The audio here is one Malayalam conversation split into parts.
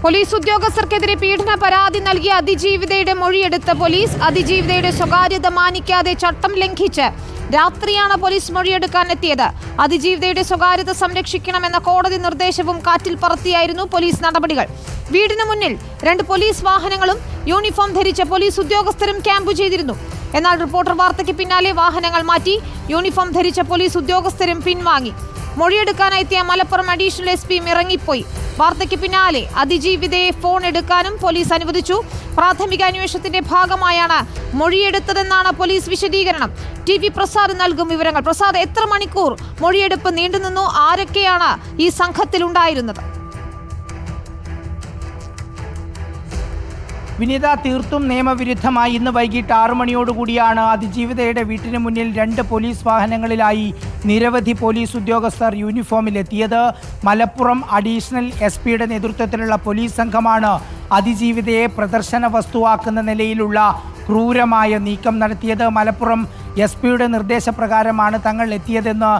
പോലീസ് ഉദ്യോഗസ്ഥർക്കെതിരെ പീഡന പരാതി നൽകിയ അതിജീവിതയുടെ മൊഴിയെടുത്ത പോലീസ്. അതിജീവിതയുടെ സ്വകാര്യത മാനിക്കാതെ ചട്ടം ലംഘിച്ച് രാത്രിയാണ് പോലീസ് മൊഴിയെടുക്കാൻ എത്തിയത്. അതിജീവിതയുടെ സ്വകാര്യത സംരക്ഷിക്കണമെന്ന കോടതി നിർദ്ദേശവും കാറ്റിൽ പറത്തിയായിരുന്നു പോലീസ് നടപടികൾ. വീടിന് മുന്നിൽ 2 പോലീസ് വാഹനങ്ങളും യൂണിഫോം ധരിച്ച പോലീസ് ഉദ്യോഗസ്ഥരും ക്യാമ്പ് ചെയ്തിരുന്നു. എന്നാൽ റിപ്പോർട്ടർ വാർത്തയ്ക്ക് പിന്നാലെ വാഹനങ്ങൾ മാറ്റി യൂണിഫോം ധരിച്ച പോലീസ് ഉദ്യോഗസ്ഥരും പിൻവാങ്ങി. മൊഴിയെടുക്കാനെത്തിയ മലപ്പുറം അഡീഷണൽ SP ഇറങ്ങിപ്പോയി. വാർത്തയ്ക്ക് പിന്നാലെ അതിജീവിതയെ ഫോൺ എടുക്കാനും പോലീസ് അനുവദിച്ചു. പ്രാഥമിക അന്വേഷണത്തിന്റെ ഭാഗമായാണ് മൊഴിയെടുത്തതെന്നാണ് പോലീസ് വിശദീകരണം. TV പ്രസാദ് നൽകും വിവരങ്ങൾ. പ്രസാദ്, എത്ര മണിക്കൂർ മൊഴിയെടുപ്പ് നീണ്ടുനിന്നു? ആരൊക്കെയാണ് ഈ സംഘത്തിലുണ്ടായിരുന്നത്? വിനീത, തീർത്തും നിയമവിരുദ്ധമായി ഇന്ന് വൈകിട്ട് 6 മണിയോടുകൂടിയാണ് അതിജീവിതയുടെ വീട്ടിന് മുന്നിൽ 2 പോലീസ് വാഹനങ്ങളിലായി നിരവധി പോലീസ് ഉദ്യോഗസ്ഥർ യൂണിഫോമിലെത്തിയത്. മലപ്പുറം അഡീഷണൽ SP നേതൃത്വത്തിലുള്ള പോലീസ് സംഘമാണ് അതിജീവിതയെ പ്രദർശന വസ്തുവാക്കുന്ന നിലയിലുള്ള ക്രൂരമായ നീക്കം നടത്തിയത്. മലപ്പുറം SP നിർദ്ദേശപ്രകാരമാണ് തങ്ങൾ എത്തിയതെന്ന്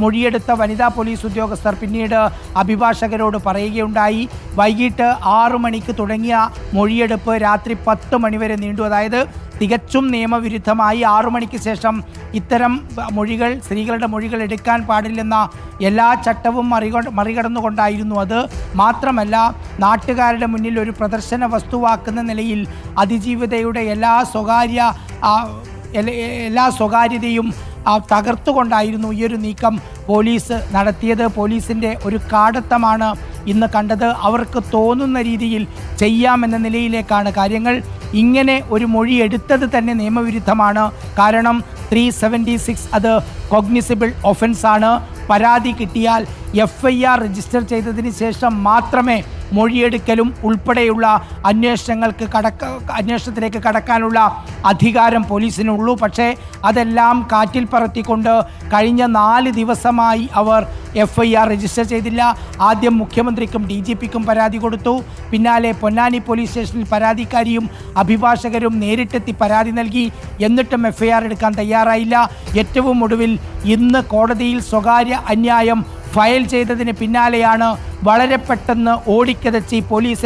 മൊഴിയെടുത്ത വനിതാ പോലീസ് ഉദ്യോഗസ്ഥർ പിന്നീട് അഭിഭാഷകരോട് പറയുകയുണ്ടായി. വൈകിട്ട് 6 മണിക്ക് തുടങ്ങിയ മൊഴിയെടുപ്പ് രാത്രി 10 മണിവരെ നീണ്ടു. അതായത് തികച്ചും നിയമവിരുദ്ധമായി 6 മണിക്ക് ശേഷം ഇത്തരം മൊഴികൾ, സ്ത്രീകളുടെ മൊഴികൾ എടുക്കാൻ പാടില്ലെന്ന എല്ലാ ചട്ടവും മറികടന്നുകൊണ്ടായിരുന്നു അത്. മാത്രമല്ല, നാട്ടുകാരുടെ മുന്നിൽ ഒരു പ്രദർശന വസ്തുവാക്കുന്ന നിലയിൽ അതിജീവിതയുടെ എല്ലാ സ്വകാര്യതയും തകർത്തുകൊണ്ടായിരുന്നു ഈ ഒരു നീക്കം പോലീസ് നടത്തിയത്. പോലീസിൻ്റെ ഒരു കാടത്തമാണ് ഇന്ന് കണ്ടത്. അവർക്ക് തോന്നുന്ന രീതിയിൽ ചെയ്യാമെന്ന നിലയിലേക്കാണ് കാര്യങ്ങൾ. ഇങ്ങനെ ഒരു മൊഴി എടുത്തത് തന്നെ നിയമവിരുദ്ധമാണ്. കാരണം 376 അത് കോഗ്നിസിബിൾ ഒഫൻസാണ്. പരാതി കിട്ടിയാൽ FIR രജിസ്റ്റർ ചെയ്തതിന് ശേഷം മാത്രമേ മൊഴിയെടുക്കലും ഉൾപ്പെടെയുള്ള അന്വേഷണത്തിലേക്ക് കടക്കാനുള്ള അധികാരം പോലീസിനുള്ളൂ. പക്ഷേ അതെല്ലാം കാറ്റിൽ പറത്തിക്കൊണ്ട് കഴിഞ്ഞ 4 ദിവസമായി അവർ FIR രജിസ്റ്റർ ചെയ്തില്ല. ആദ്യം മുഖ്യമന്ത്രിക്കും DGPക്കും പരാതി കൊടുത്തു. പിന്നാലെ പൊന്നാനി പോലീസ് സ്റ്റേഷനിൽ പരാതിക്കാരിയും അഭിഭാഷകരും നേരിട്ടെത്തി പരാതി നൽകി. എന്നിട്ടും FIR എടുക്കാൻ തയ്യാറായില്ല. ഏറ്റവും ഒടുവിൽ ഇന്ന് കോടതിയിൽ സ്വകാര്യ അന്യായം ഫയൽ ചെയ്തതിന് പിന്നാലെയാണ് വളരെ പെട്ടെന്ന് ഓടിക്കതച്ച് പോലീസ്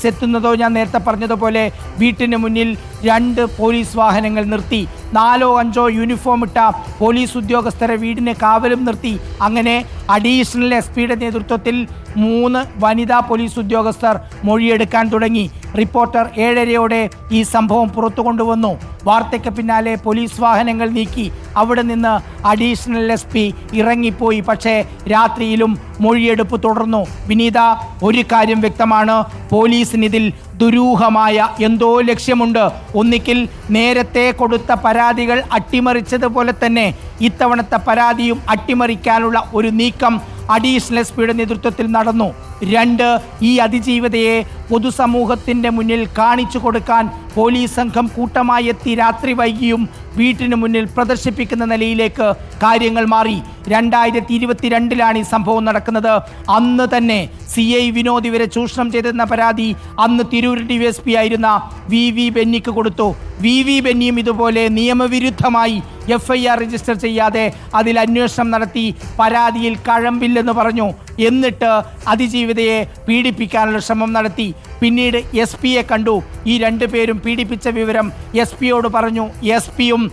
എത്തുന്നതോ ഞാൻ നേരത്തെ പറഞ്ഞതുപോലെ വീട്ടിന് മുന്നിൽ 2 പോലീസ് വാഹനങ്ങൾ നിർത്തി. 4 or 5 യൂണിഫോം ഇട്ട പോലീസ് ഉദ്യോഗസ്ഥരെ വീടിന് കാവലും നിർത്തി. അങ്ങനെ അഡീഷണൽ SP നേതൃത്വത്തിൽ 3 വനിതാ പോലീസ് ഉദ്യോഗസ്ഥർ മൊഴിയെടുക്കാൻ തുടങ്ങി. റിപ്പോർട്ടർ 7:30 ഈ സംഭവം പുറത്തു കൊണ്ടുവന്നു. വാർത്തയ്ക്ക് പിന്നാലെ പോലീസ് വാഹനങ്ങൾ നീക്കി. അവിടെ നിന്ന് അഡീഷണൽ SP ഇറങ്ങിപ്പോയി. പക്ഷേ രാത്രിയിലും മൊഴിയെടുപ്പ് തുടർന്നു. വിനീത, ഒരു കാര്യം വ്യക്തമാണ്, പോലീസിനിതിൽ ദുരൂഹമായ എന്തോ ലക്ഷ്യമുണ്ട്. ഒന്നിക്കിൽ നേരത്തെ കൊടുത്ത പരാതികൾ അട്ടിമറിച്ചതുപോലെ തന്നെ ഇത്തവണത്തെ പരാതിയും അട്ടിമറിക്കാനുള്ള ഒരു നീക്കം അഡീഷണൽ SP നേതൃത്വത്തിൽ നടന്നു. 2, ഈ അതിജീവിതയെ പൊതുസമൂഹത്തിൻ്റെ മുന്നിൽ കാണിച്ചു കൊടുക്കാൻ പോലീസ് സംഘം കൂട്ടമായി എത്തി രാത്രി വൈകിയും വീട്ടിന് മുന്നിൽ പ്രദർശിപ്പിക്കുന്ന നിലയിലേക്ക് കാര്യങ്ങൾ മാറി. 2022 ഈ സംഭവം നടക്കുന്നത്. അന്ന് തന്നെ CI വിനോദ് ഇവരെ ചൂഷണം ചെയ്തെന്ന പരാതി അന്ന് തിരൂർ DSP ആയിരുന്ന VV ബെന്നിക്ക് കൊടുത്തു. VV ബെന്നിയും ഇതുപോലെ നിയമവിരുദ്ധമായി FIR രജിസ്റ്റർ ചെയ്യാതെ അതിൽ അന്വേഷണം നടത്തി പരാതിയിൽ കഴമ്പില്ലെന്ന് പറഞ്ഞു. എന്നിട്ട് അതിജീവിതയെ പീഡിപ്പിക്കാനുള്ള ശ്രമം നടത്തി. പിന്നീട് SP-യെ കണ്ടു. ഈ 2 പേരും പീഡിപ്പിച്ച വിവരം SP-യോട് പറഞ്ഞു. SP-യും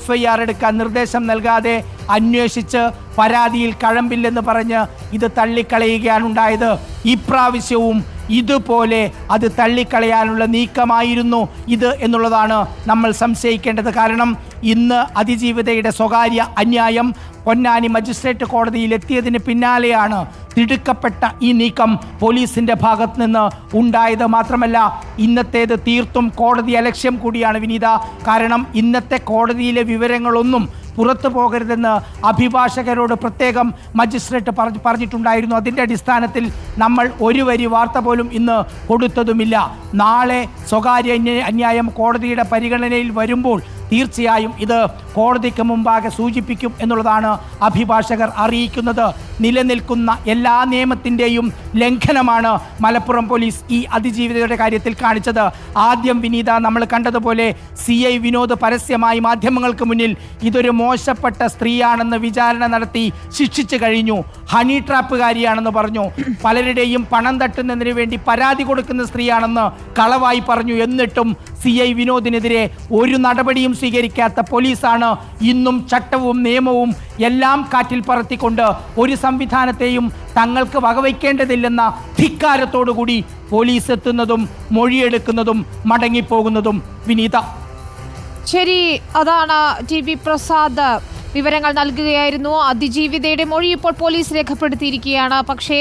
FIR എടുക്കാൻ നിർദ്ദേശം നൽകാതെ അന്വേഷിച്ച് പരാതിയിൽ കഴമ്പില്ലെന്ന് പറഞ്ഞ് ഇത് തള്ളിക്കളയുകയാണ് ഉണ്ടായത്. ഇപ്രാവശ്യവും ഇതുപോലെ അത് തള്ളിക്കളയാനുള്ള നീക്കമായിരുന്നു ഇത് എന്നുള്ളതാണ് നമ്മൾ സംശയിക്കേണ്ടത്. കാരണം ഇന്ന് അതിജീവിതയുടെ സ്വകാര്യ അന്യായം പൊന്നാനി മജിസ്ട്രേറ്റ് കോടതിയിൽ എത്തിയതിന് പിന്നാലെയാണ് തിടുക്കപ്പെട്ട ഈ നീക്കം പോലീസിൻ്റെ ഭാഗത്ത് നിന്ന് ഉണ്ടായത്. മാത്രമല്ല, ഇന്നത്തേത് തീർത്തും കോടതി അലക്ഷ്യം കൂടിയാണ് വിനീത. കാരണം ഇന്നത്തെ കോടതിയിലെ വിവരങ്ങളൊന്നും പുറത്തു പോകരുതെന്ന് അഭിഭാഷകരോട് പ്രത്യേകം മജിസ്ട്രേറ്റ് പറഞ്ഞിട്ടുണ്ടായിരുന്നു. അതിൻ്റെ അടിസ്ഥാനത്തിൽ നമ്മൾ ഒരു വരി വാർത്ത പോലും ഇന്ന് കൊടുത്തതുമില്ല. നാളെ സ്വകാര്യ അന്യായം കോടതിയുടെ പരിഗണനയിൽ വരുമ്പോൾ തീർച്ചയായും ഇത് കോടതിക്ക് മുമ്പാകെ സൂചിപ്പിക്കും എന്നുള്ളതാണ് അഭിഭാഷകർ അറിയിക്കുന്നത്. നിലനിൽക്കുന്ന എല്ലാ നിയമത്തിൻ്റെയും ലംഘനമാണ് മലപ്പുറം പോലീസ് ഈ അതിജീവിതയുടെ കാര്യത്തിൽ കാണിച്ചത്. ആദ്യം വിനീത, നമ്മൾ കണ്ടതുപോലെ CI വിനോദ് പരസ്യമായി മാധ്യമങ്ങൾക്ക് മുന്നിൽ ഇതൊരു മോശപ്പെട്ട സ്ത്രീയാണെന്ന് വിചാരണ നടത്തി ശിക്ഷിച്ചു കഴിഞ്ഞു. ഹണി ട്രാപ്പുകാരിയാണെന്ന് പറഞ്ഞു. പലരുടെയും പണം തട്ടുന്നതിന് വേണ്ടി പരാതി കൊടുക്കുന്ന സ്ത്രീയാണെന്ന് കളവായി പറഞ്ഞു. എന്നിട്ടും CI വിനോദിനെതിരെ ഒരു നടപടിയും സ്വീകരിക്കാത്ത പോലീസാണ് ഇന്നും ചട്ടവും നിയമവും എല്ലാം കാറ്റിൽ പറത്തിക്കൊണ്ട് ഒരു സംവിധാനത്തെയും തങ്ങൾക്ക് വകവയ്ക്കേണ്ടതില്ലെന്ന ധിക്കാരത്തോടുകൂടി പോലീസ് എത്തുന്നതും മൊഴിയെടുക്കുന്നതും മടങ്ങിപ്പോകുന്നതും. വിനീത, ശരി, അതാണ് TV പ്രസാദ് വിവരങ്ങൾ നൽകുകയായിരുന്നു. അതിജീവിതയുടെ മൊഴി ഇപ്പോൾ പോലീസ് രേഖപ്പെടുത്തിയിരിക്കുകയാണ്. പക്ഷേ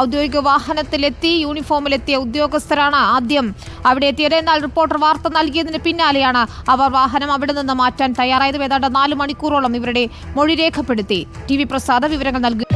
ഔദ്യോഗിക വാഹനത്തിലെത്തി യൂണിഫോമിലെത്തിയ ഉദ്യോഗസ്ഥരാണ് ആദ്യം അവിടെ എത്തിയത്. എന്നാൽ റിപ്പോർട്ടർ വാർത്ത നൽകിയതിന് പിന്നാലെയാണ് അവർ വാഹനം അവിടെ നിന്ന് മാറ്റാൻ തയ്യാറായത്. ഏതാണ്ട് 4 മണിക്കൂറോളം ഇവരുടെ മൊഴി രേഖപ്പെടുത്തി. TV പ്രസാദ് വിവരങ്ങൾ നൽകി.